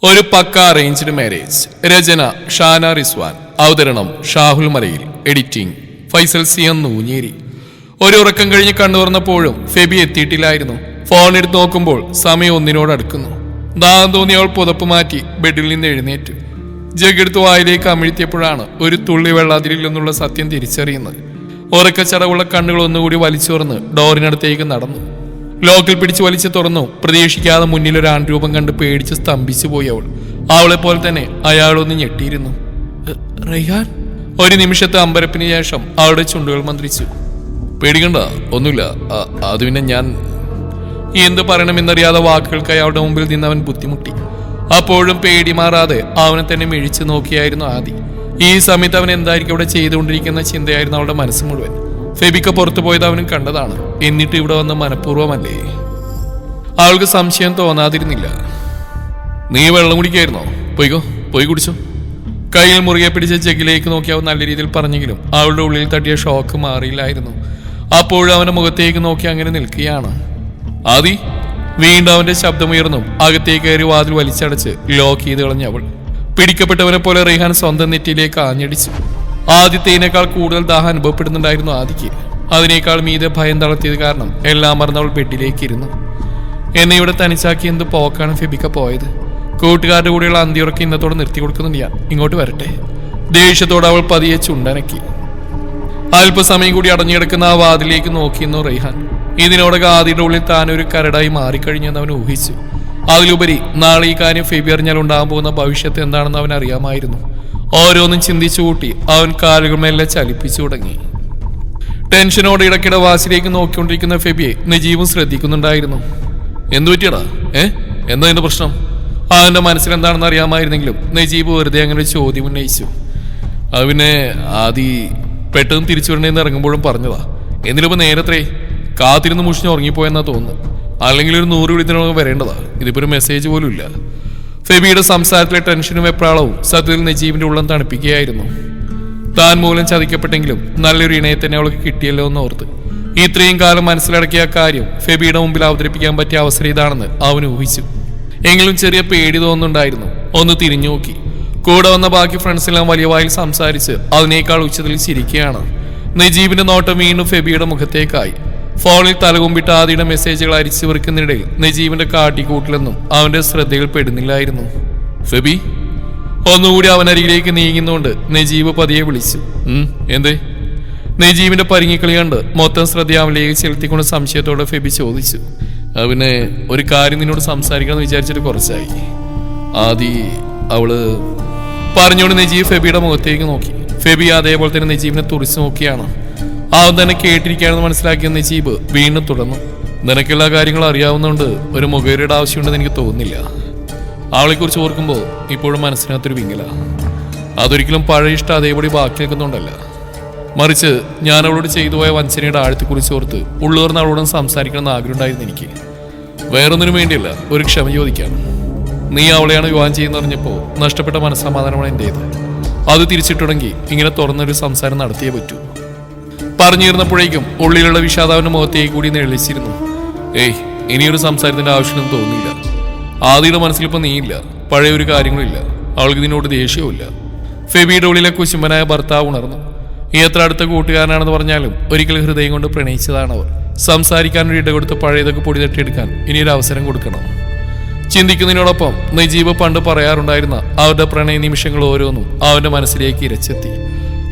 ഒരു പക്ക arranged marriage. രചന ഷാന റിസ്വാൻ. അവതരണം ഷാഹുൽ മലയിൽ. എഡിറ്റിംഗ് ഫൈസൽ സിയം നൂഞ്ഞേരി. ഒരു ഉറക്കം കഴിഞ്ഞ് കണ്ണു തുറന്നപ്പോഴും ഫെബി എത്തിയിട്ടില്ലായിരുന്നു. ഫോൺ എടുത്ത് നോക്കുമ്പോൾ സമയം ഒന്നിനോട് അടുക്കുന്നു. ദാഹം തോന്നി അവൾ പുതപ്പ് മാറ്റി ബെഡിൽ നിന്ന് എഴുന്നേറ്റു. ജഗെടുത്ത് വായിലേക്ക് അമിഴ്ത്തിയപ്പോഴാണ് ഒരു തുള്ളി വെള്ളാതിരില്ലെന്നുള്ള സത്യം തിരിച്ചറിയുന്നത്. ഉറക്കച്ചടവുള്ള കണ്ണുകൾ ഒന്നുകൂടി വലിച്ചു തുറന്ന് ഡോറിനടുത്തേക്ക് നടന്നു. ലോക്കിൽ പിടിച്ച് വലിച്ചു തുറന്നു. പ്രതീക്ഷിക്കാതെ മുന്നിൽ ഒരു ആൺരൂപം കണ്ട് പേടിച്ച് സ്തംഭിച്ചു പോയി അവൾ. അവളെ പോലെ തന്നെ അയാളൊന്ന് ഞെട്ടിയിരുന്നു. റയ്യാൻ. ഒരു നിമിഷത്തെ അമ്പരപ്പിന് ശേഷം അവളുടെ ചുണ്ടുകൾ മന്ത്രിച്ചു. പേടിക്കണ്ട, ഒന്നുമില്ല. അത് പിന്നെ ഞാൻ എന്ത് പറയണമെന്നറിയാതെ വാക്കുകൾക്കായി അവളുടെ മുമ്പിൽ നിന്ന് അവൻ ബുദ്ധിമുട്ടി. അപ്പോഴും പേടി മാറാതെ അവനെ തന്നെ മിഴിച്ചു നോക്കിയായിരുന്നു ആദി. ഈ സമയത്ത് അവൻ എന്തായിരിക്കും അവിടെ ചെയ്തുകൊണ്ടിരിക്കുന്ന ചിന്തയായിരുന്നു അവളുടെ മനസ്സ് മുഴുവൻ. ഫെബിക്ക പുറത്തു പോയത് അവനും കണ്ടതാണ്. എന്നിട്ട് ഇവിടെ വന്ന് മനഃപൂർവ്വമല്ലേ? അവൾക്ക് സംശയം തോന്നാതിരുന്നില്ല. നീ വെള്ളം കുടിക്കായിരുന്നോ? പോയി കുടിച്ചോ. കയ്യിൽ മുറുകെ പിടിച്ച ജഗ്ഗിലേക്ക് നോക്കി അവൻ നല്ല രീതിയിൽ പറഞ്ഞെങ്കിലും അവളുടെ ഉള്ളിൽ തട്ടിയ ഷോക്ക് മാറിയില്ലായിരുന്നു. അപ്പോഴും അവന്റെ മുഖത്തേക്ക് നോക്കി അങ്ങനെ നിൽക്കുകയാണ്. ആദി. വീണ്ടും അവന്റെ ശബ്ദമുയർന്നു. അകത്തേക്ക് കയറി വാതിൽ വലിച്ചടച്ച് ലോക്ക് ചെയ്ത് കളഞ്ഞ അവൾ. പിടിക്കപ്പെട്ടവനെ പോലെ റെയ്ഹാൻ സ്വന്തം നെറ്റിയിലേക്ക് ആഞ്ഞടിച്ചു. ആദ്യത്തേനേക്കാൾ കൂടുതൽ ദാഹം അനുഭവപ്പെടുന്നുണ്ടായിരുന്നു ആദിക്ക്. അതിനേക്കാൾ മീതെ ഭയം തളർത്തിയത് കാരണം എല്ലാം മറന്ന് അവൾ ബെഡിലേക്ക് ഇരുന്നു. എന്നെ ഇവിടെ തനിച്ചാക്കി എന്ത് പോക്കാണ് ഫെബിക്ക പോയത്? കൂട്ടുകാരുടെ കൂടെയുള്ള അന്തിയുറക്കി ഇന്നത്തോടെ നിർത്തി കൊടുക്കുന്നുണ്ട് ഞാൻ. ഇങ്ങോട്ട് വരട്ടെ. ദേഷ്യത്തോടെ അവൾ പതിയെ ചുണ്ടനക്കി. അല്പസമയം കൂടി അടഞ്ഞുകിടക്കുന്ന ആ വാതിലേക്ക് നോക്കിയിരുന്നു റെയ്ഹാൻ. ഇതിനോടൊക്കെ ആദിയുടെ ഉള്ളിൽ താനൊരു കരടായി മാറിക്കഴിഞ്ഞെന്ന് അവൻ ഊഹിച്ചു. അതിലുപരി നാളെ ഈ കാര്യം ഫെബി അറിഞ്ഞാൽ ഉണ്ടാകാൻ പോകുന്ന ഭവിഷ്യത്ത് എന്താണെന്ന് അവൻ അറിയാമായിരുന്നു. ഓരോന്നും ചിന്തിച്ചു കൂട്ടി അവൻ കാലുകൾ മെല്ലെ ചലിപ്പിച്ചു തുടങ്ങി. ടെൻഷനോടെ ഇടയ്ക്കിടെ വാസിലേക്ക് നോക്കിക്കൊണ്ടിരിക്കുന്ന ഫെബിയെ നജീബും ശ്രദ്ധിക്കുന്നുണ്ടായിരുന്നു. എന്തു പറ്റിയടാ? എന്താ എന്റെ പ്രശ്നം? അവന്റെ മനസ്സിൽ എന്താണെന്ന് അറിയാമായിരുന്നെങ്കിലും നജീബ് വെറുതെ അങ്ങനെ ഒരു ചോദ്യം ഉന്നയിച്ചു. അത് പിന്നെ ആദി പെട്ടെന്ന് തിരിച്ചു വരേണ്ടെന്ന് ഇറങ്ങുമ്പോഴും പറഞ്ഞതാ. എന്നിട്ടിപ്പോ നേരത്തെ കാത്തിരുന്ന് മുഷിഞ്ഞ് ഉറങ്ങിപ്പോയെന്നാ തോന്നുന്നു. അല്ലെങ്കിൽ ഒരു 100 വിളിത്തിനൊക്കെ വരേണ്ടതാ. ഇതിപ്പോ ഒരു മെസ്സേജ് പോലും ഇല്ല. ഫെബിയുടെ സംസാരത്തിലെ ടെൻഷനും വെപ്രാളവും സത്യത്തിൽ നജീബിന്റെ ഉള്ളം തണുപ്പിക്കുകയായിരുന്നു. താൻ മൂലം ചതിക്കപ്പെട്ടെങ്കിലും നല്ലൊരു ഇണയെ തന്നെ അവൾക്ക് കിട്ടിയല്ലോ എന്ന് ഓർത്ത് ഇത്രയും കാലം മനസ്സിലടക്കിയ കാര്യം ഫെബിയുടെ മുമ്പിൽ അവതരിപ്പിക്കാൻ പറ്റിയ അവസരം ഇതാണെന്ന് അവൻ ഊഹിച്ചു. എങ്കിലും ചെറിയ പേടി തോന്നുന്നുണ്ടായിരുന്നു. ഒന്ന് തിരിഞ്ഞു നോക്കി. കൂടെ വന്ന ബാക്കി ഫ്രണ്ട്സെല്ലാം വലിയ വായിൽ സംസാരിച്ച് അതിനേക്കാൾ ഉച്ചത്തിൽ ചിരിക്കുകയാണ്. നജീബിന്റെ നോട്ടം വീണ്ടും ഫെബിയുടെ മുഖത്തേക്കായി. ഫോണിൽ തലകുമ്പിട്ട് ആദിയുടെ മെസ്സേജുകൾ അരിച്ചു വെറുക്കുന്നിടയിൽ നജീബിന്റെ കാട്ടിക്കൂട്ടിലൊന്നും അവന്റെ ശ്രദ്ധയിൽ പെടുന്നില്ലായിരുന്നു. ഫെബി. ഒന്നുകൂടി അവനരികിലേക്ക് നീങ്ങുന്നുകൊണ്ട് നജീബ് പതിയെ വിളിച്ചു. എന്തേ? നജീബിന്റെ പരിങ്ങിക്കളി കണ്ട് മൊത്തം ശ്രദ്ധ അവനിലേക്ക് ചെലുത്തിക്കൊണ്ട് സംശയത്തോടെ ഫെബി ചോദിച്ചു. അവന് ഒരു കാര്യം നിന്നോട് സംസാരിക്കണമെന്ന് വിചാരിച്ചിട്ട് കുറച്ചായി. ആദി അവള് പറഞ്ഞോണ്ട് നജീബ് ഫെബിയുടെ മുഖത്തേക്ക് നോക്കി. ഫെബി അതേപോലെ തന്നെ നജീബിനെ തുറിച്ചു നോക്കിയാണ്. അവൻ തന്നെ കേട്ടിരിക്കുകയാണെന്ന് മനസ്സിലാക്കിയ നജീബ് വീണ്ടും തുടർന്നു. നിനക്കെല്ലാ കാര്യങ്ങളും അറിയാവുന്നതുകൊണ്ട് ഒരു മുഖേരയുടെ ആവശ്യമുണ്ടെന്ന് എനിക്ക് തോന്നുന്നില്ല. അവളെക്കുറിച്ച് ഓർക്കുമ്പോൾ ഇപ്പോഴും മനസ്സിനകത്തൊരു വിങ്ങല. അതൊരിക്കലും പഴയ ഇഷ്ടം അതേപടി ബാക്കി നിൽക്കുന്നുണ്ടല്ല. മറിച്ച് ഞാൻ അവളോട് ചെയ്തു പോയ വഞ്ചനയുടെ ആഴത്തെക്കുറിച്ച് ഓർത്ത് ഉള്ളൂർന്ന് അവളോടും സംസാരിക്കണമെന്ന് ആഗ്രഹമുണ്ടായിരുന്നു എനിക്ക്. വേറൊന്നിനും വേണ്ടിയല്ല, ഒരു ക്ഷമ ചോദിക്കാൻ. നീ അവളെയാണ് വിവാഹം ചെയ്യുന്ന പറഞ്ഞപ്പോൾ നഷ്ടപ്പെട്ട മനസ്സമാധാനമാണ് എൻ്റേത്. അത് തിരിച്ചിട്ടുണ്ടെങ്കിൽ ഇങ്ങനെ തുറന്നൊരു സംസാരം നടത്തിയേ പറ്റൂ. പറഞ്ഞിരുന്നപ്പോഴേക്കും ഉള്ളിലുള്ള വിഷാദാവിന്റെ മുഖത്തേക്ക് കൂടി നെളിച്ചിരുന്നു. ഇനിയൊരു സംസാരത്തിന്റെ ആവശ്യമൊന്നും തോന്നിയില്ല. ആദിയുടെ മനസ്സിലിപ്പോൾ നീയില്ല, പഴയ ഒരു കാര്യങ്ങളില്ല. അവൾക്ക് ഇതിനോട് ദേഷ്യവുമില്ല. ഫെബിയുടെ ഉള്ളിലെ കുശുമ്പനായ ഭർത്താവ് ഉണർന്നു. എത്ര അടുത്ത കൂട്ടുകാരനാണെന്ന് പറഞ്ഞാലും ഒരിക്കൽ ഹൃദയം കൊണ്ട് പ്രണയിച്ചതാണ് അവർ. സംസാരിക്കാനൊരു ഇട കൊടുത്ത് പഴയതൊക്കെ പൊടി തട്ടിയെടുക്കാൻ ഇനിയൊരു അവസരം കൊടുക്കണം. ചിന്തിക്കുന്നതിനോടൊപ്പം നജീബ് പണ്ട് പറയാറുണ്ടായിരുന്ന അവരുടെ പ്രണയ നിമിഷങ്ങൾ ഓരോന്നും അവന്റെ മനസ്സിലേക്ക് ഇരച്ചെത്തി.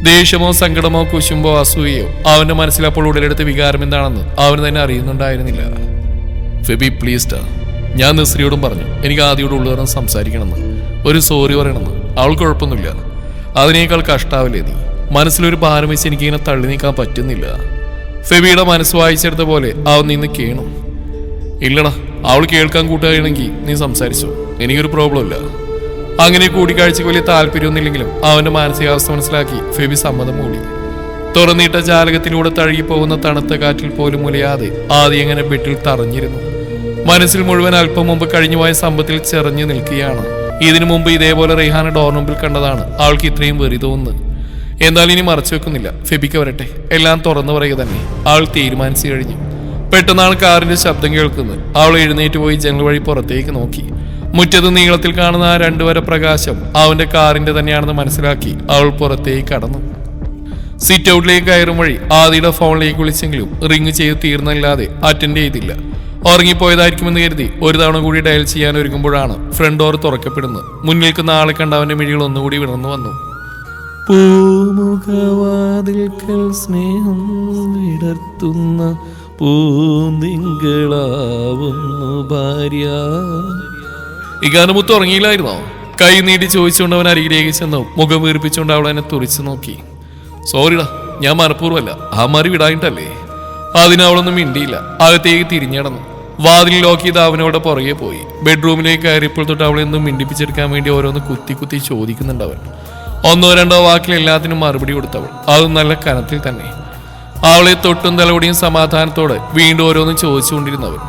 ദേഷ്യമോ സങ്കടമോ കുശുമ്പോ അസൂയയോ അവന്റെ മനസ്സിൽ അപ്പോൾ ഉടലെടുത്ത വികാരം എന്താണെന്ന് അവന് തന്നെ അറിയുന്നുണ്ടായിരുന്നില്ല. ഫെബി പ്ലീസ്റ്റാ, ഞാൻ നസ്രിയോടും പറഞ്ഞു എനിക്ക് ആദ്യയോട് ഉള്ളവരും സംസാരിക്കണമെന്ന്, ഒരു സോറി പറയണമെന്ന്. അവൾ കുഴപ്പമൊന്നുമില്ല. അതിനേക്കാൾ കഷ്ടാവില്ലേ നീ? മനസ്സിലൊരു ഭാരം വെച്ച് എനിക്കിങ്ങനെ തള്ളി നീക്കാൻ പറ്റുന്നില്ല. ഫെബിയുടെ മനസ്സ് വായിച്ചെടുത്ത പോലെ അവൻ നിന്ന് കേണു. ഇല്ലടാ, അവൾ കേൾക്കാൻ കൂട്ടുകയാണെങ്കിൽ നീ സംസാരിച്ചോ, എനിക്കൊരു പ്രോബ്ലം ഇല്ല. അങ്ങനെ കൂടിക്കാഴ്ചക്ക് വലിയ താല്പര്യമൊന്നുമില്ലെങ്കിലും അവന്റെ മാനസികാവസ്ഥ മനസ്സിലാക്കി ഫെബി സമ്മതം മൂടി. തുറന്നിട്ട ജാലകത്തിലൂടെ തഴുകിപ്പോകുന്ന തണുത്ത കാറ്റിൽ പോലും മുലയാതെ ആദ്യം അങ്ങനെ ബെഡിൽ തറഞ്ഞിരുന്നു. മനസ്സിൽ മുഴുവൻ അല്പം മുമ്പ് കഴിഞ്ഞുപോയ സമ്പത്തിൽ ചെറഞ്ഞു നിൽക്കുകയാണ്. ഇതിനു മുമ്പ് ഇതേപോലെ റെയ്ഹാന ഡോർ മുമ്പിൽ കണ്ടതാണ് അവൾക്ക് ഇത്രയും വെറി തോന്നുന്നത്. എന്തായാലും ഇനി മറച്ചു വെക്കുന്നില്ല. ഫെബിക്ക് വരട്ടെ, എല്ലാം തുറന്നു പറയുക തന്നെ അവൾ തീരുമാനിച്ചു കഴിഞ്ഞു. പെട്ടെന്നാണ് കാറിന്റെ ശബ്ദം കേൾക്കുന്നത്. അവൾ എഴുന്നേറ്റ് പോയി ജനൽ വഴി പുറത്തേക്ക് നോക്കി. മുറ്റത്ത് നീളത്തിൽ കാണുന്ന ആ 2 വര പ്രകാശം അവന്റെ കാറിന്റെ തന്നെയാണെന്ന് മനസ്സിലാക്കി അവൾ പുറത്തേക്ക് കടന്നു. സിറ്റ് ഔട്ടിലേക്ക് കയറും വഴി ആദിയുടെ ഫോണിലേക്ക് വിളിച്ചെങ്കിലും റിങ് ചെയ്ത് തീർന്നല്ലാതെ അറ്റൻഡ് ചെയ്തില്ല. ഉറങ്ങിപ്പോയതായിരിക്കുമെന്ന് കരുതി ഒരു തവണ കൂടി ഡയൽ ചെയ്യാൻ ഒരുങ്ങുമ്പോഴാണ് ഫ്രണ്ട് ഡോർ തുറക്കപ്പെടുന്നത്. മുന്നിൽ നിൽക്കുന്ന ആളെ കണ്ട അവന്റെ മിഴികൾ ഒന്നുകൂടി വിടർന്നു വന്നു. പൂമുഖവാതിൽക്കൽ സ്നേഹം വിടർത്തുന്ന പൂന്തിങ്കളാവുന്നു ഭാര്യ. ഈ ഗാനമുത്ത് ഉറങ്ങിയില്ലായിരുന്നോ? കൈ നീട്ടി ചോദിച്ചുകൊണ്ട് അവൻ അരികിലേക്ക് ചെന്നു മുഖം വീർപ്പിച്ചുകൊണ്ട് അവൾ എന്നെ തുറിച്ചു നോക്കി. സോറിടാ, ഞാൻ മനഃപൂർവ്വമല്ല, ആ മാറി വിടായിട്ടല്ലേ. അതിനവളൊന്നും മിണ്ടിയില്ല. അകത്തേക്ക് തിരിഞ്ഞടന്നു. വാതിൽ ലോക്ക് ചെയ്ത് അവനോടെ പുറകെ പോയി. ബെഡ്റൂമിലേക്ക് കയറിയപ്പോൾ തൊട്ട് അവളെന്നും മിണ്ടിപ്പിച്ചെടുക്കാൻ വേണ്ടി ഓരോന്ന് കുത്തി കുത്തി ചോദിക്കുന്നുണ്ട് അവൻ. 1-2 വാക്കിൽ എല്ലാത്തിനും മറുപടി കൊടുത്തവൾ, അതും നല്ല കനത്തിൽ തന്നെ. അവളെ തൊട്ടും തലോടിയും സമാധാനത്തോടെ വീണ്ടും ഓരോന്നും ചോദിച്ചുകൊണ്ടിരുന്നവൻ.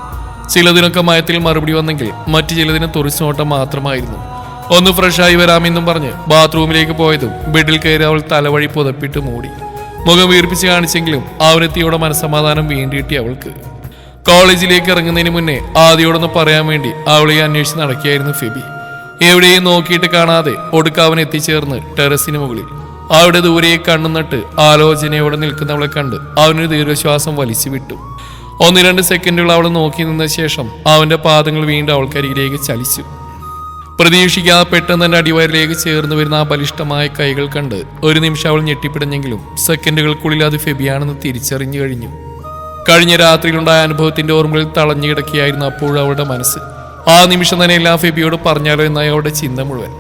ചിലതിനൊക്കെ മയത്തിൽ മറുപടി വന്നെങ്കിൽ മറ്റു ചിലതിന് തുറിച്ചോട്ടം മാത്രമായിരുന്നു. ഒന്ന് ഫ്രഷായി വരാമെന്നും പറഞ്ഞ് ബാത്റൂമിലേക്ക് പോയതും ബെഡിൽ കയറി അവൾ തലവഴി പുതപ്പിട്ട് മൂടി. മുഖം വീർപ്പിച്ച് കാണിച്ചെങ്കിലും അവനെത്തിയോടെ മനസ്സമാധാനം വീണ്ടിട്ടി അവൾക്ക്. കോളേജിലേക്ക് ഇറങ്ങുന്നതിന് മുന്നേ ആദ്യോടൊന്ന് പറയാൻ വേണ്ടി അവളെ അന്വേഷിച്ച് നടക്കുകയായിരുന്നു ഫെബി. എവിടെയും നോക്കിയിട്ട് കാണാതെ ഒടുക്കവൻ എത്തിച്ചേർന്ന് ടെറസിന് മുകളിൽ അവിടെ ദൂരെ കണ്ണും നട്ട് ആലോചനയോടെ നിൽക്കുന്നവളെ കണ്ട് അവനൊരു ദീർഘശ്വാസം വലിച്ചു വിട്ടു. 1-2 സെക്കൻഡുകൾ അവൾ നോക്കി നിന്ന ശേഷം അവന്റെ പാദങ്ങൾ വീണ്ടും അവൾക്കരികിലേക്ക് ചലിച്ചു. പ്രതീക്ഷിക്കാതെ പെട്ടെന്ന് തന്നെ അടിവയറിലേക്ക് ചേർന്ന് വരുന്ന ആ ബലിഷ്ഠമായ കൈകൾ കണ്ട് ഒരു നിമിഷം അവൾ ഞെട്ടിപ്പിടഞ്ഞെങ്കിലും സെക്കൻഡുകൾക്കുള്ളിൽ അത് ഫെബിയാണെന്ന് തിരിച്ചറിഞ്ഞു കഴിഞ്ഞു. കഴിഞ്ഞ രാത്രിയിലുണ്ടായ അനുഭവത്തിന്റെ ഓർമ്മകളിൽ തളഞ്ഞു കിടക്കുകയായിരുന്നു അപ്പോഴും അവളുടെ മനസ്സ്. ആ നിമിഷം തന്നെ എല്ലാം ഫെബിയോട് പറഞ്ഞാലോ എന്നായി അവളുടെ ചിന്ത മുഴുവൻ.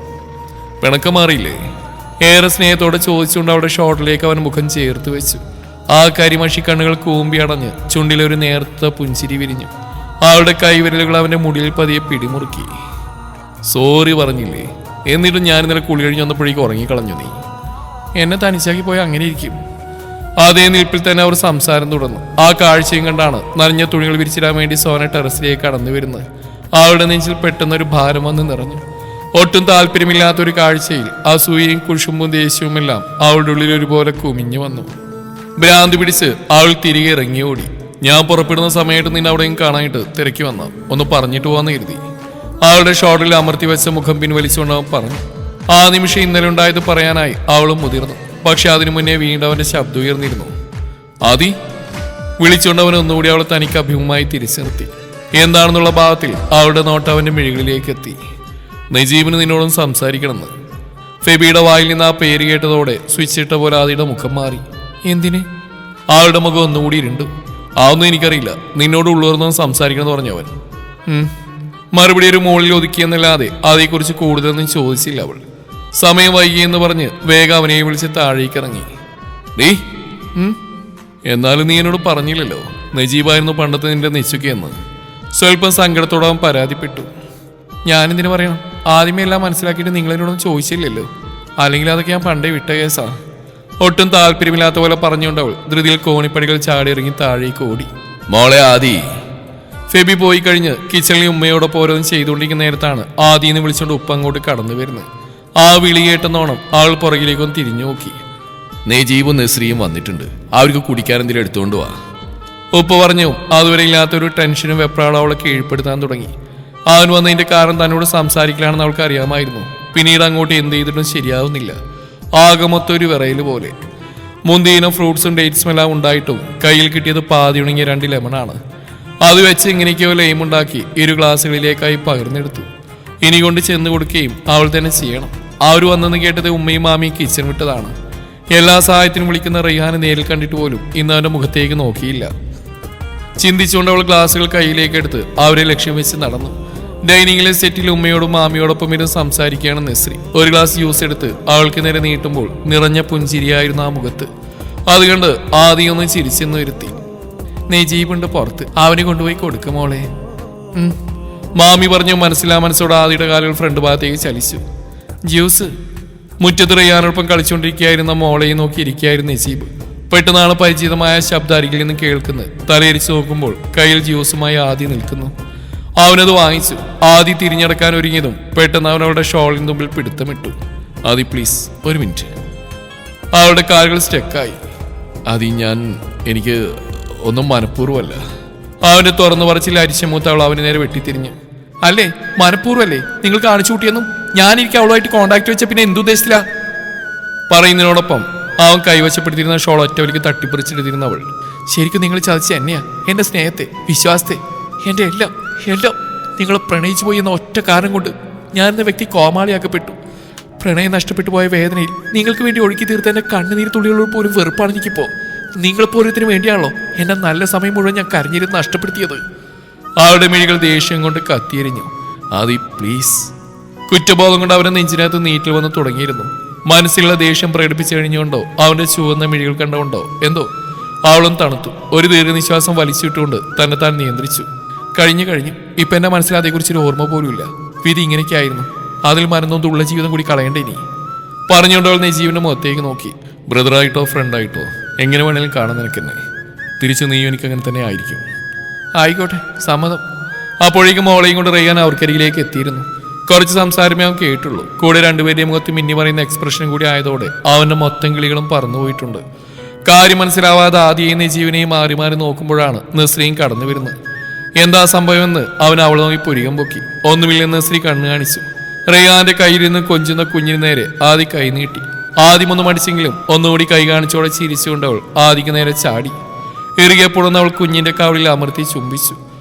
പിണക്കം മാറിയില്ലേ? ഏറെ സ്നേഹത്തോടെ ചോദിച്ചുകൊണ്ട് അവളുടെ ഷോട്ടിലേക്ക് അവൻ മുഖം ചേർത്ത് വെച്ചു. ആ കരിമഷി കണ്ണുകൾ കൂമ്പി അടഞ്ഞ് ചുണ്ടിലൊരു നേർത്ത പുഞ്ചിരി വിരിഞ്ഞു. അവളുടെ കൈവിരലുകൾ അവന്റെ മുടിയിൽ പതിയെ പിടിമുറുക്കി. സോറി പറഞ്ഞില്ലേ? എന്നിട്ടും ഞാൻ ഇന്നലെ കുളി കഴിഞ്ഞ് വന്നപ്പോഴേക്കും ഉറങ്ങിക്കളഞ്ഞു. നീ എന്നെ തനിച്ചാക്കി പോയി അങ്ങനെ ഇരിക്കും. അതേ നിൽപ്പിൽ തന്നെ അവർ സംസാരം തുടർന്നു. ആ കാഴ്ചയും കണ്ടാണ് നനഞ്ഞ തുണികൾ വിരിച്ചിടാൻ വേണ്ടി സോന ടെറസിലേക്ക് കടന്നു വരുന്നത്. അവളുടെ നെഞ്ചിൽ പെട്ടെന്നൊരു ഭാരം വന്ന് നിറഞ്ഞു. ഒട്ടും താല്പര്യമില്ലാത്തൊരു കാഴ്ചയിൽ അസൂയയും കുശുമ്പും ദേഷ്യവും എല്ലാം അവളുടെ ഉള്ളിൽ ഒരുപോലെ കുമിഞ്ഞു വന്നു. ഭ്രാന്തി പിടിച്ച് അവൾ തിരികെ ഇറങ്ങി ഓടി. ഞാൻ പുറപ്പെടുന്ന സമയത്ത് നിന്നെ അവിടെയും കാണാനായിട്ട് തിരക്കി വന്ന ഒന്ന് പറഞ്ഞിട്ട് പോവാന്ന് കരുതി. അവളുടെ ഷോട്ടിൽ അമർത്തി വെച്ച മുഖം പിൻവലിച്ചുകൊണ്ട് അവൻ പറഞ്ഞു. ആ നിമിഷം ഇന്നലെ ഉണ്ടായത് പറയാനായി അവളും മുതിർന്നു. പക്ഷെ അതിനു മുന്നേ വീണ്ടും അവന്റെ ശബ്ദം ഉയർന്നിരുന്നു. ആദി വിളിച്ചുകൊണ്ട് അവൻ ഒന്നുകൂടി അവളെ തനിക്ക് അഭിമുഖമായി തിരിച്ചു നിർത്തി. എന്താണെന്നുള്ള ഭാവത്തിൽ അവളുടെ നോട്ട് അവന്റെ മിഴികളിലേക്ക് എത്തി. നജീബിന് നിന്നോടും സംസാരിക്കണമെന്ന്. ഫെബിയുടെ വായിൽ നിന്ന് ആ പേര് കേട്ടതോടെ സ്വിച്ച് ഇട്ട പോലെ ആദിയുടെ മുഖം മാറി. എന്തിന്? അവളുടെ മുഖം ഒന്നുകൂടി ഇരുണ്ടു. അതൊന്നും എനിക്കറിയില്ല, നിന്നോട് ഉള്ളവർന്നും സംസാരിക്കണമെന്ന് പറഞ്ഞവൻ. മറുപടി ഒരു മുകളിൽ ഒതുക്കിയെന്നല്ലാതെ അതേക്കുറിച്ച് കൂടുതലൊന്നും ചോദിച്ചില്ല അവൾ. സമയം വൈകിയെന്ന് പറഞ്ഞ് വേഗം അവനെ വിളിച്ച് താഴേക്ക് ഇറങ്ങി. ഡേ, എന്നാലും നീ എന്നോട് പറഞ്ഞില്ലല്ലോ നജീബായിരുന്നു പണ്ടത്തെ നിന്റെ നിശ്ചയ്ക്കെന്ന്. സ്വല്പം സങ്കടത്തോടെ അവൻ പരാതിപ്പെട്ടു. ഞാനെന്തിനു പറയണം? ആദ്യമേ എല്ലാം മനസ്സിലാക്കിയിട്ട് നിങ്ങളെന്നോടൊന്നും ചോദിച്ചില്ലല്ലോ. അല്ലെങ്കിൽ അതൊക്കെ ഞാൻ പണ്ടേ വിട്ട കേസാ. ഒട്ടും താല്പര്യമില്ലാത്ത പോലെ പറഞ്ഞുകൊണ്ടവൾ ധൃതിയിൽ കോണിപ്പടികൾ ചാടി ഇറങ്ങി താഴേക്ക് ഓടി. മോളെ ആദി. ഫെബി പോയി കഴിഞ്ഞ് കിച്ചണിൽ ഉമ്മയോടൊപ്പം ഓരോന്നും ചെയ്തുകൊണ്ടിരിക്കുന്ന നേരത്താണ് ആദിന്ന് വിളിച്ചുകൊണ്ട് ഉപ്പ അങ്ങോട്ട് കടന്നു വരുന്നത്. ആ വിളി കേട്ടെന്നോണം അവൾ പുറകിലേക്കൊന്ന് തിരിഞ്ഞു നോക്കി. നജീബും നസ്രിയും വന്നിട്ടുണ്ട്, അവർക്ക് കുടിക്കാൻ എന്തെങ്കിലും എടുത്തുകൊണ്ട് വാ. ഉപ്പ പറഞ്ഞു. അതുവരെ ഇല്ലാത്തൊരു ടെൻഷനും വെപ്രാളും അവളെ കീഴ്പ്പെടുത്താൻ തുടങ്ങി. അവൻ വന്നതിന്റെ കാരണം തന്നോട് സംസാരിക്കലാണെന്ന് അവൾക്ക് അറിയാമായിരുന്നു. പിന്നീട് അങ്ങോട്ട് എന്ത് ചെയ്തിട്ടും ശരിയാവുന്നില്ല. ആകെ മൊത്തം ഒരു വിറയൽ പോലെ. മുന്തിയിനം ഫ്രൂട്ട്സും ഡേറ്റ്സും എല്ലാം ഉണ്ടായിട്ടും കയ്യിൽ കിട്ടിയത് പാതി ഉണങ്ങിയ 2 ലെമണാണ്. അത് വെച്ച് ഇങ്ങനെയൊക്കെയോ ലൈമുണ്ടാക്കി 2 ഗ്ലാസുകളിലേക്കായി പകർന്നെടുത്തു. ഇനി കൊണ്ട് ചെന്ന് കൊടുക്കുകയും അവൾ തന്നെ ചെയ്യണം. അവർ വന്നെന്ന് കേട്ടത് ഉമ്മയും മാമിയും കിച്ചൺ വിട്ടതാണ്. എല്ലാ സഹായത്തിനും വിളിക്കുന്ന റയ്ഹാനെ നേരിൽ കണ്ടിട്ട് പോലും ഇന്ന് അവന്റെ മുഖത്തേക്ക് നോക്കിയില്ല. ചിന്തിച്ചുകൊണ്ട് അവൾ ഗ്ലാസുകൾ കയ്യിലേക്ക് എടുത്ത് അവരെ ലക്ഷ്യം വെച്ച് നടന്നു. ഡൈനിങ്ങിലെ സെറ്റിൽ ഉമ്മയോടും മാമിയോടൊപ്പം ഇരുന്ന് സംസാരിക്കുകയാണ് നസ്രി. ഒരു ഗ്ലാസ് ജ്യൂസ് എടുത്ത് അവൾക്ക് നേരെ നീട്ടുമ്പോൾ നിറഞ്ഞ പുഞ്ചിരിയായിരുന്നു ആ മുഖത്ത്. അതുകൊണ്ട് ആദ്യം ഒന്ന് ചിരിച്ചെന്ന് വരുത്തി. നജീബുണ്ട് പുറത്ത്, അവനെ കൊണ്ടുപോയി കൊടുക്കുമോളെ. മാമി പറഞ്ഞു. മനസ്സിലാ മനസ്സോടെ ആദിയുടെ കാലുകൾ ഫ്രണ്ട് ഭാഗത്തേക്ക് ചലിച്ചു. ജ്യൂസ്. മുറ്റത്ത് റയ്യാനോടൊപ്പം കളിച്ചുകൊണ്ടിരിക്കുകയായിരുന്ന മോളെയും നോക്കി ഇരിക്കുകയായിരുന്നു നജീബ്. പെട്ടെന്നാണ് പരിചിതമായ ശബ്ദം അരികിൽ നിന്ന് കേൾക്കുന്നത്. തലയിരിച്ചു നോക്കുമ്പോൾ കയ്യിൽ ജ്യൂസുമായി ആദി നിൽക്കുന്നു. അവനത് വാങ്ങിച്ചു. ആദി തിരിഞ്ഞടക്കാൻ ഒരുങ്ങിയതും പെട്ടെന്ന് അവനവളുടെ ഷോളിന് മുമ്പിൽ പിടുത്തമിട്ടു. ആദി പ്ലീസ്, ഒരു മിനിറ്റ്. അവളുടെ കാലുകൾ സ്റ്റെക്കായി. ആദി എനിക്ക് ഒന്നും മനഃപൂർവ്വമല്ല. അവന്റെ തുറന്നു പറച്ചിൽ അരിശമൂത്ത് അവൾ അവന് നേരെ വെട്ടിത്തിരിഞ്ഞു. അല്ലേ? മനഃപൂർവ്വല്ലേ നിങ്ങൾ കാണിച്ചു കൂട്ടിയെന്നും? ഞാനിരിക്കും അവളുമായിട്ട് കോണ്ടാക്ട് വെച്ച പിന്നെ എന്തുദ്ദേശത്തിലാ? പറയുന്നതിനോടൊപ്പം അവൻ കൈവശപ്പെടുത്തിയിരുന്ന ഷോൾ ഒറ്റവലിക്ക് തട്ടിപ്പറിച്ചെടുത്തിരുന്ന അവൾ. ശരിക്കും നിങ്ങൾ ചതിച്ച എന്നെയാ, എന്റെ സ്നേഹത്തെ, വിശ്വാസത്തെ, എന്റെ എല്ലാം എല്ലാം നിങ്ങൾ പ്രണയിച്ചു പോയി എന്ന ഒറ്റ കാരണം കൊണ്ട് ഞാനെന്ന വ്യക്തി കോമാളിയാക്കപ്പെട്ടു. പ്രണയം നഷ്ടപ്പെട്ടു പോയ വേദനയിൽ നിങ്ങൾക്ക് വേണ്ടി ഒഴുക്കി തീർത്ത എന്റെ കണ്ണുനീർ തുള്ളികളോട് പോലും വെറുപ്പാണ് എനിക്കിപ്പോ. നിങ്ങളിപ്പോരത്തിന് വേണ്ടിയാണല്ലോ എന്റെ നല്ല സമയം മുഴുവൻ ഞാൻ കരഞ്ഞിരുന്ന് നഷ്ടപ്പെടുത്തിയത്. അവളുടെ മിഴികൾ ദേഷ്യം കൊണ്ട് കത്തിയെരിഞ്ഞു. ആദി പ്ലീസ്. കുറ്റബോധം കൊണ്ട് അവന്റെ നെഞ്ചിനകത്ത് നീറ്റിൽ വന്ന് തുടങ്ങിയിരുന്നു. മനസ്സിലുള്ള ദേഷ്യം പ്രകടിപ്പിച്ചു കഴിഞ്ഞുകൊണ്ടോ അവന്റെ ചുവന്ന മിഴികൾ കണ്ടുകൊണ്ടോ എന്തോ അവളും തണുത്തു. ഒരു ദീർഘനിശ്വാസം വലിച്ചിട്ടുകൊണ്ട് തന്നെ താൻ നിയന്ത്രിച്ചു. കഴിഞ്ഞു ഇപ്പൊ എന്റെ മനസ്സിൽ അതേക്കുറിച്ചൊരു ഓർമ്മ പോലുമില്ല. വിധി ഇങ്ങനെയൊക്കെയായിരുന്നു. അതിൽ മറന്നൊന്നും ഉള്ള ജീവിതം കൂടി കളയേണ്ട ഇനി. പറഞ്ഞുകൊണ്ട് അവൾ നെജീവിന്റെ മുഖത്തേക്ക് നോക്കി. ബ്രദറായിട്ടോ ഫ്രണ്ടായിട്ടോ എങ്ങനെ വേണേലും കാണാൻ നിനക്കെന്നെ. തിരിച്ചു നീയും എനിക്ക് അങ്ങനെ തന്നെ ആയിരിക്കും. ആയിക്കോട്ടെ, സമ്മതം. അപ്പോഴേക്കും മോളെയും കൊണ്ട് റയ്യാൻ അവർക്കരികിലേക്ക് എത്തിയിരുന്നു. കുറച്ച് സംസാരമേ അവൻ കേട്ടുള്ളൂ. കൂടെ രണ്ടുപേരുടെയും മുഖത്ത് മിന്നി പറയുന്ന എക്സ്പ്രഷനും കൂടി ആയതോടെ അവന്റെ മൊത്തം കിളികളും പറന്നുപോയിട്ടുണ്ട്. കാര്യം മനസ്സിലാവാതെ ആദ്യം നെജീവിനെയും മാറി മാറി നോക്കുമ്പോഴാണ് നസ്രീൻ കടന്നു വരുന്നത്. എന്താ സംഭവമെന്ന് അവൻ അവളെ നോക്കി പുരികം പൊക്കി. ഒന്നുമില്ലെന്ന് നസ്രീ കണ്ണു കാണിച്ചു. റയ്യാന്റെ കയ്യിലിരുന്ന് കൊഞ്ചുന്ന കുഞ്ഞിന് നേരെ ആദി കൈ നീട്ടി. ആദ്യമൊന്നും അടിച്ചെങ്കിലും ഒന്നുകൂടി കൈ കാണിച്ചോടെ ചിരിച്ചുകൊണ്ട് അവൾ ആദിക്ക് നേരെ ചാടി. ഇറുകിയപ്പോഴൊന്ന് അവൾ കുഞ്ഞിന്റെ കവിളിൽ അമർത്തി ചുംബിച്ചു.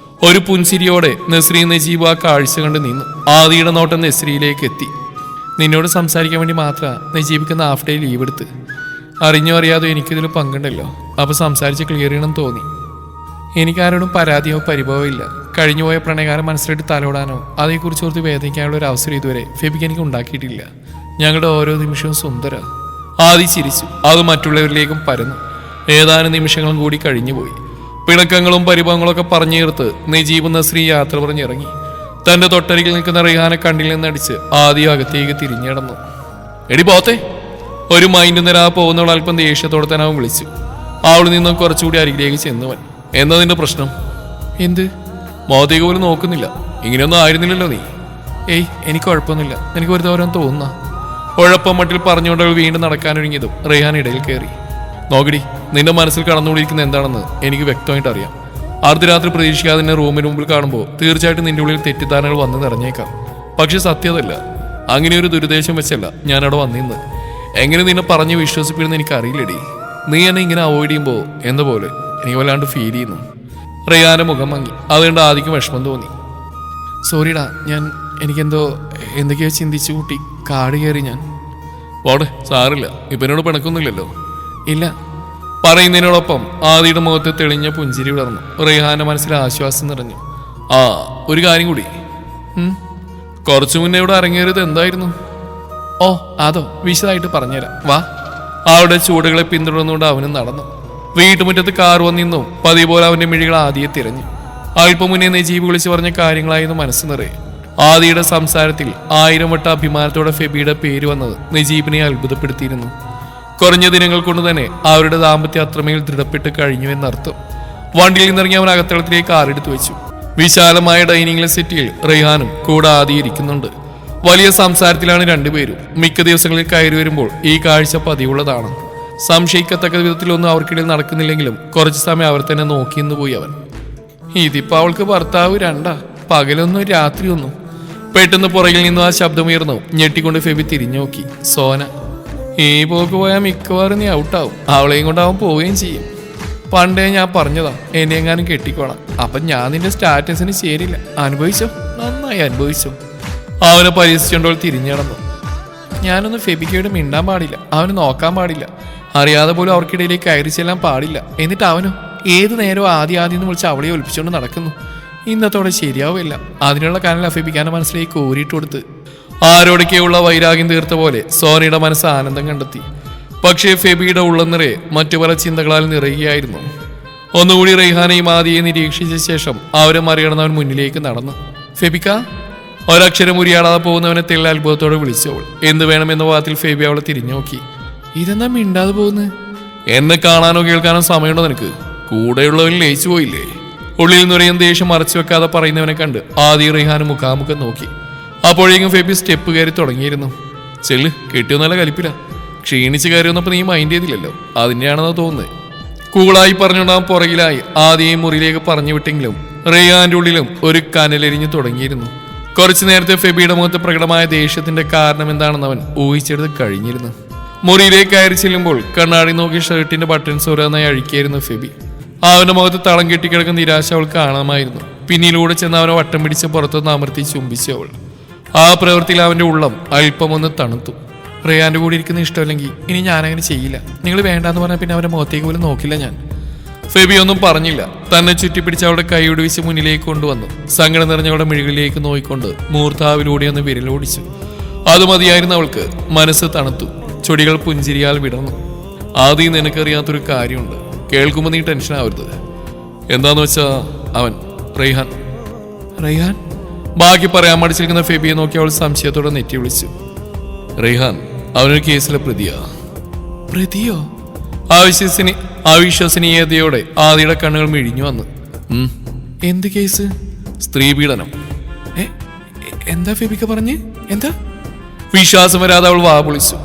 ഒരു പുൻസിരിയോടെ നസ്രീ നജീബ് ആ കാഴ്ച കണ്ട് നിന്നു. ആദിയുടെ നോട്ടം നസ്രിയിലേക്ക് എത്തി. നിന്നോട് സംസാരിക്കാൻ വേണ്ടി മാത്രമാണ് നജീബിക്ക് ഹാഫ് ഡേ ലീവ് എടുത്ത്. അറിഞ്ഞോ അറിയാതോ എനിക്കിതിൽ പങ്കുണ്ടല്ലോ. അപ്പൊ സംസാരിച്ച് ക്ലിയർ ചെയ്യണം തോന്നി. എനിക്കാരോടും പരാതിയോ പരിഭവമോ ഇല്ല. കഴിഞ്ഞുപോയ പ്രണയകാലം മനസ്സിലായിട്ട് തലോടാനോ അതേക്കുറിച്ച് ഓർത്ത് വേദനിക്കാനുള്ള ഒരു അവസരം ഇതുവരെ ഫെബിക്ക് എനിക്ക് ഉണ്ടാക്കിയിട്ടില്ല. ഞങ്ങളുടെ ഓരോ നിമിഷവും സുന്ദര. ആദി ചിരിച്ചു. അത് മറ്റുള്ളവരിലേക്കും പരന്നു. ഏതാനും നിമിഷങ്ങളും കൂടി കഴിഞ്ഞുപോയി. പിണക്കങ്ങളും പരിഭവങ്ങളും ഒക്കെ പറഞ്ഞു ചേർത്ത് നജീബ് നസ്രീ യാത്ര പറഞ്ഞിറങ്ങി. തന്റെ തൊട്ടരികിൽ നിൽക്കുന്ന റിഹാനെ കണ്ണിൽ നിന്നടിച്ച് ആദ്യം അകത്തേക്ക് തിരിഞ്ഞടന്നു. എടി പോത്തെ. ഒരു മൈൻഡ് നിരാ പോകുന്നവൾ അല്പം ദേഷ്യത്തോടെ തന്നെ അവൻ വിളിച്ചു. അവൾ നിന്നും കുറച്ചുകൂടി അരികിലേക്ക് ചെന്നുവൻ. എന്താ നിന്റെ പ്രശ്നം? എന്ത്? മോതേക്ക് പോലും നോക്കുന്നില്ല. ഇങ്ങനെയൊന്നും ആയിരുന്നില്ലല്ലോ നീ. ഏയ് എനിക്ക് കുഴപ്പമൊന്നുമില്ല. എനിക്ക് ഒരു ദൂരം തോന്നുന്ന ഉഴപ്പം മട്ടിൽ പറഞ്ഞുകൊണ്ട് അവൾ വീണ്ടും നടക്കാനൊരുങ്ങിയതും റിഹാൻ ഇടയിൽ കയറി. നോക്കടി, നിന്റെ മനസ്സിൽ കടന്നുകൂടിയിരിക്കുന്ന എന്താണെന്ന് എനിക്ക് വ്യക്തമായിട്ട് അറിയാം. അർദ്ധരാത്രി പ്രതീക്ഷിക്കാതെ നിന്നെ റൂമിന് മുമ്പിൽ കാണുമ്പോൾ തീർച്ചയായിട്ടും നിന്റെ ഉള്ളിൽ തെറ്റിദ്ധാരണകൾ വന്ന് നിറഞ്ഞേക്കാം. പക്ഷെ സത്യതല്ല. അങ്ങനെ ഒരു ദുരുദ്ദേശം വെച്ചല്ല ഞാനവിടെ വന്നിന്ന്. എങ്ങനെ നിന്നെ പറഞ്ഞ് വിശ്വസിപ്പിടുന്ന എനിക്ക് അറിയില്ലടി. നീ എന്നെ ഇങ്ങനെ അവോയ്ഡ് ചെയ്യുമ്പോൾ എന്ന പോലെ എനിക്ക് വല്ലാണ്ട് ഫീൽ ചെയ്യുന്നു. റിയാന്റെ മുഖം മങ്ങി. അതുകൊണ്ട് ആദ്യം വിഷമം തോന്നി. സോറിടാ, എന്തൊക്കെയോ ചിന്തിച്ചു കൂട്ടി കാട് കയറി ഞാൻ. പോടെ, സാറില്ല. ഇപ്പം എന്നോട് പിണക്കൊന്നുമില്ലല്ലോ? ഇല്ല. പറയുന്നതിനോടൊപ്പം ആദിയുടെ മുഖത്ത് തെളിഞ്ഞ പുഞ്ചിരി വിടർന്നു. റിഹാന്റെ മനസ്സിൽ ആശ്വാസം നിറഞ്ഞു. ആ, ഒരു കാര്യം കൂടി. കുറച്ചു മുന്നേ ഇവിടെ ഇറങ്ങിയത് എന്തായിരുന്നു? ഓ അതോ, വിശദമായിട്ട് പറഞ്ഞുതരാം, വാ. അവളുടെ ചൂടുകളെ പിന്തുടർന്നുകൊണ്ട് അവനും നടന്നു. വീട്ടുമുറ്റത്ത് കാർ വന്നിന്നു. പതിവ് പോലെ അവന്റെ മിഴികൾ ആദിയെ തിരഞ്ഞു. അല്പം മുന്നേ നജീബ് വിളിച്ചു പറഞ്ഞ കാര്യങ്ങളായിരുന്നു മനസ്സ് നിറയെ. ആദിയുടെ സംസാരത്തിൽ 1000 വട്ട അഭിമാനത്തോടെ ഫെബിയുടെ പേര് വന്നത് നജീബിനെ അത്ഭുതപ്പെടുത്തിയിരുന്നു. കുറഞ്ഞ ദിനങ്ങൾ കൊണ്ട് തന്നെ അവരുടെ ദാമ്പത്യം അത്രമേൽ ദൃഢപ്പെട്ട് കഴിഞ്ഞു എന്നർത്ഥം. വണ്ടിയിൽ നിന്നിറങ്ങി അവൻ അകത്തളത്തിലേക്ക് കാറെടുത്തു വെച്ചു. വിശാലമായ ഡൈനിങ്ങിലെ സെറ്റിൽ റെയ്ഹാനും കൂടെ ആദി ഇരിക്കുന്നുണ്ട്. വലിയ സംസാരത്തിലാണ് രണ്ടുപേരും. മിക്ക ദിവസങ്ങളിൽ കയറി വരുമ്പോൾ ഈ കാഴ്ച പതിവുള്ളതാണ്. സംശയിക്കത്തക്ക വിധത്തിലൊന്നും അവർക്കിടയിൽ നടക്കുന്നില്ലെങ്കിലും കുറച്ചു സമയം അവർ തന്നെ നോക്കിയെന്ന് പോയി അവൻ. ഇതിപ്പോ അവൾക്ക് ഭർത്താവ് രണ്ടാ, പകലൊന്നും രാത്രിയൊന്നും. പെട്ടെന്ന് പുറകിൽ നിന്നും ആ ശബ്ദമുയർന്നു. ഞെട്ടിക്കൊണ്ട് ഫെബി തിരിഞ്ഞു നോക്കി. സോന. ഈ പോക്ക് പോയാൽ മിക്കവാറും നീ ഔട്ടാവും. അവളെയും കൊണ്ട് അവൻ പോവുകയും ചെയ്യും. പണ്ടേ ഞാൻ പറഞ്ഞതാ എന്നെ എങ്ങാനും കെട്ടിക്കോളാം. അപ്പൊ ഞാൻ നിന്റെ സ്റ്റാറ്റസിന് ചേരില്ല. അനുഭവിച്ചോ, നന്നായി അനുഭവിച്ചോ. അവനെ പരിഹസിച്ചുകൊണ്ടവൾ തിരിഞ്ഞടന്നു. ഞാനൊന്ന് ഫെബിക്കയോട് മിണ്ടാൻ പാടില്ല, അവന് നോക്കാൻ പാടില്ല, അറിയാതെ പോലും അവർക്കിടയിലേക്ക് കയറി ചെല്ലാൻ പാടില്ല. എന്നിട്ട് അവനോ ഏത് നേരവും ആദ്യം എന്ന് വിളിച്ച് അവളെ ഒലിപ്പിച്ചുകൊണ്ട് നടക്കുന്നു. ഇന്നത്തോടെ ശരിയാവില്ല. അതിനുള്ള കാരണം ഫെബിക്കാന്റെ മനസ്സിലേക്ക് ഊരിയിട്ട് കൊടുത്ത് ആരോടൊക്കെയുള്ള വൈരാഗ്യം തീർത്ത പോലെ സോനയുടെ മനസ്സ് ആനന്ദം കണ്ടെത്തി. പക്ഷേ ഫെബിയുടെ ഉള്ളം നിറയെ മറ്റു പല ചിന്തകളാൽ നിറയുകയായിരുന്നു. ഒന്നുകൂടി റെയ്ഹാനെയും ആദിയെ നിരീക്ഷിച്ച ശേഷം അവരെ മറികടന്നവൻ മുന്നിലേക്ക് നടന്നു. ഫെബിക്ക. ഒരക്ഷരം ഉരിയാടാതെ പോകുന്നവനെ തെല്ല അത്ഭുതത്തോടെ വിളിച്ചവൾ. എന്ത് വേണമെന്ന വാദത്തിൽ ഫെബി അവളെ തിരിഞ്ഞു നോക്കി. ഇതെന്താ മിണ്ടാതെ പോകുന്നത്? എന്നെ കാണാനോ കേൾക്കാനോ സമയമുണ്ടോ നിനക്ക്? കൂടെയുള്ളവൻ ലയിച്ചു പോയില്ലേ? ഉള്ളിൽ നിറയും ദേഷ്യം മറച്ചു വെക്കാതെ പറയുന്നവനെ കണ്ട് ആദി റെയ്ഹാനും മുഖാമുഖം നോക്കി. അപ്പോഴേക്കും ഫെബി സ്റ്റെപ്പ് കയറി തുടങ്ങിയിരുന്നു. ചെല്ല്, കെട്ടിയൊന്നല്ല കലിപ്പില്ല. ക്ഷീണിച്ച് കയറി വന്നപ്പോൾ നീ മൈൻഡ് ചെയ്തില്ലല്ലോ, അതിനെയാണെന്ന് തോന്നുന്നത്. കൂളായി പറഞ്ഞുകൊണ്ടാൻ പുറകിലായി ആദ്യം മുറിയിലേക്ക് പറഞ്ഞു വിട്ടെങ്കിലും റെയ്ഹാന്റെ ഉള്ളിലും ഒരു കനലെരിഞ്ഞു തുടങ്ങിയിരുന്നു. കുറച്ചു നേരത്തെ ഫെബിയുടെ മുഖത്ത് പ്രകടമായ ദേഷ്യത്തിന്റെ കാരണം എന്താണെന്ന് അവൻ ഊഹിച്ചെടുത്ത് കഴിഞ്ഞിരുന്നു. മുറിയിലേക്ക് കയറി ചെല്ലുമ്പോൾ കണ്ണാടി നോക്കി ഷർട്ടിന്റെ ബട്ടൺസ് ഓരോന്നായി അഴിക്കായിരുന്നു ഫെബി. അവന്റെ മുഖത്ത് തളം കെട്ടിക്കിടക്കുന്ന നിരാശ അവൾ കാണാമായിരുന്നു. പിന്നിലൂടെ ചെന്ന് അവനെ വട്ടം പിടിച്ച് പുറത്തുനിന്ന് അമർത്തി ചുംബിച്ചു അവൾ. ആ പ്രവൃത്തിയിൽ അവന്റെ ഉള്ളം അല്പമൊന്ന് തണുത്തു. റയാന്റെ കൂടെ ഇരിക്കുന്ന ഇഷ്ടമല്ലെങ്കിൽ ഇനി ഞാനങ്ങനെ ചെയ്യില്ല. നിങ്ങൾ വേണ്ടാന്ന് പറഞ്ഞാൽ പിന്നെ അവന്റെ മുഖത്തേക്ക് പോലും നോക്കില്ല ഞാൻ. ഫെബി ഒന്നും പറഞ്ഞില്ല. തന്നെ ചുറ്റിപ്പിടിച്ച് അവളുടെ കൈ ഒടുവിച്ച് മുന്നിലേക്ക് കൊണ്ടുവന്നു. സങ്കടം നിറഞ്ഞവളുടെ മിഴികളിലേക്ക് നോയിക്കൊണ്ട് മൂർത്താവിലൂടെ ഒന്ന് വിരലോടിച്ചു. അത് മതിയായിരുന്നു അവൾക്ക്. മനസ്സ് തണുത്തു. ചൊടികൾ പുഞ്ചിരിയാൽ വിടർന്നു. ആദ്യം നിനക്കറിയാത്തൊരു കാര്യമുണ്ട്. കേൾക്കുമ്പോൾ നീ ടെൻഷൻ ആവരുത്. എന്താന്ന് വെച്ചാ അവൻ റെയ്ഹാൻ. റെയ്ഹാൻ ബാക്കി പറയാൻ മടിച്ചിരിക്കുന്ന ഫെബിയെ നോക്കി അവൾ സംശയത്തോടെ നെറ്റി വിളിച്ചു. റെയ്ഹാൻ അവനൊരു കേസിലെ പ്രതിയാ. പ്രതിയോ? അവിശ്വസനീയതയോടെ ആദിയുടെ കണ്ണുകൾ മിഴിഞ്ഞു വന്നു. എന്ത് കേസ്? സ്ത്രീ പീഡനം. എന്താ ഫെബിക്ക പറഞ്ഞ്? എന്താ? വിശ്വാസം വരാതെ അവൾ വാ പൊളിച്ചു.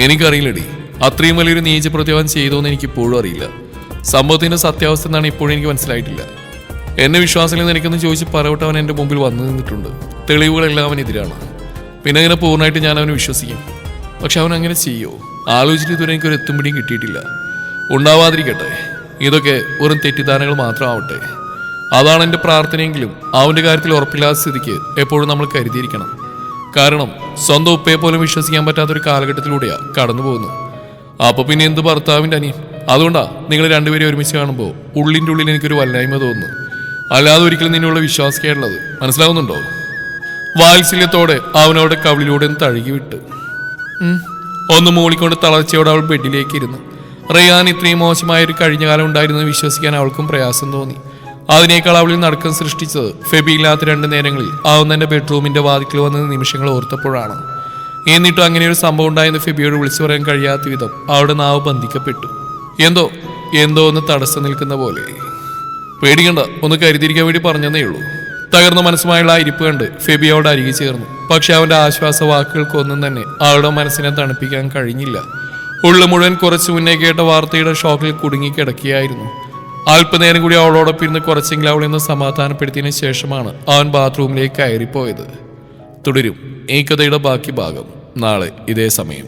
എനിക്കറിയില്ലടി, അത്രയും വലിയൊരു നീചപ്രതി അവൻ ചെയ്തോന്ന് എനിക്ക് ഇപ്പോഴും അറിയില്ല. സംഭവത്തിന്റെ സത്യാവസ്ഥ എന്നാണ് ഇപ്പോഴും എനിക്ക് മനസ്സിലായിട്ടില്ല. എന്നെ വിശ്വാസമില്ലെന്ന് എനിക്കൊന്ന് ചോദിച്ച് പറവട്ട് അവൻ എൻ്റെ മുമ്പിൽ വന്നു നിന്നിട്ടുണ്ട്. തെളിവുകളെല്ലാം അവനെതിരാണ്. പിന്നെ അങ്ങനെ പൂർണ്ണമായിട്ട് ഞാൻ അവനെ വിശ്വസിക്കും. പക്ഷെ അവൻ അങ്ങനെ ചെയ്യോ? ആലോചിച്ചിട്ട് ഇതുവരെ എനിക്കൊരു എത്തുംപിടിയും കിട്ടിയിട്ടില്ല. ഉണ്ടാവാതിരിക്കട്ടെ. ഇതൊക്കെ വെറും തെറ്റിദ്ധാരണകൾ മാത്രമാവട്ടെ. അതാണ് എൻ്റെ പ്രാർത്ഥനയെങ്കിലും അവൻ്റെ കാര്യത്തിൽ ഉറപ്പില്ലാത്ത സ്ഥിതിക്ക് എപ്പോഴും നമ്മൾ കരുതിയിരിക്കണം. കാരണം സ്വന്തം ഉപ്പയെ പോലും വിശ്വസിക്കാൻ പറ്റാത്തൊരു കാലഘട്ടത്തിലൂടെയാണ് കടന്നു പോകുന്നത്. അപ്പൊ പിന്നെ എന്ത് ഭർത്താവിൻ്റെ അനിയൻ? അതുകൊണ്ടാ നിങ്ങൾ രണ്ടുപേരും ഒരുമിച്ച് കാണുമ്പോൾ ഉള്ളിൻ്റെ ഉള്ളിൽ എനിക്കൊരു വല്ലായ്മ തോന്നുന്നു. അല്ലാതെ ഒരിക്കലും നിന്നുള്ള വിശ്വാസിക്കാനുള്ളത്. മനസ്സിലാവുന്നുണ്ടോ? വാത്സല്യത്തോടെ അവനോടെ കവിളിലൂടെ ഒന്ന് തഴുകി വിട്ട് ഒന്ന് മൂളിക്കൊണ്ട് തളർച്ചയോടെ അവൾ ബെഡിലേക്ക് ഇരുന്നു. റെയ്ഹാൻ ഇത്രയും മോശമായൊരു കഴിഞ്ഞ കാലം ഉണ്ടായിരുന്നെന്ന് വിശ്വസിക്കാൻ അവൾക്കും പ്രയാസം തോന്നി. അതിനേക്കാൾ അവളിൽ നടക്കം സൃഷ്ടിച്ചത് ഫെബി ഇല്ലാത്ത 2 നേരങ്ങളിൽ അവൻ തന്നെ ബെഡ്റൂമിന്റെ വാതിക്കൽ വന്ന നിമിഷങ്ങൾ ഓർത്തപ്പോഴാണ്. എന്നിട്ടും അങ്ങനെയൊരു സംഭവം ഉണ്ടായെന്ന് ഫെബിയോട് വിളിച്ചു പറയാൻ കഴിയാത്ത വിധം അവളുടെ നാവ് ബന്ധിക്കപ്പെട്ടു. എന്തോ ഒന്ന് തടസ്സം നിൽക്കുന്ന പോലെ. പേടിക്കണ്ട, ഒന്ന് കരുതിയിരിക്കാൻ വേണ്ടി പറഞ്ഞതേ ഉള്ളൂ. തകർന്ന മനസ്സുമായുള്ള ആ ഇരിപ്പ് കണ്ട് ഫെബി അവളുടെ അരികെ ചേർന്നു. പക്ഷെ അവന്റെ ആശ്വാസ വാക്കുകൾക്കൊന്നും തന്നെ അവളുടെ മനസ്സിനെ തണുപ്പിക്കാൻ കഴിഞ്ഞില്ല. ഉള്ളു മുഴുവൻ കുറച്ചു മുന്നേ കേട്ട വാർത്തയുടെ ഷോക്കിൽ കുടുങ്ങിക്കിടക്കുകയായിരുന്നു. അല്പനേരം കൂടി അവളോടൊപ്പം ഇരുന്ന് കുറച്ചെങ്കിലും അവളെ ഒന്ന് സമാധാനപ്പെടുത്തിയതിനു ശേഷമാണ് അവൻ ബാത്റൂമിലേക്ക് കയറിപ്പോയത്. തുടരും ഈ കഥയുടെ ബാക്കി ഭാഗം നാളെ ഇതേ സമയം.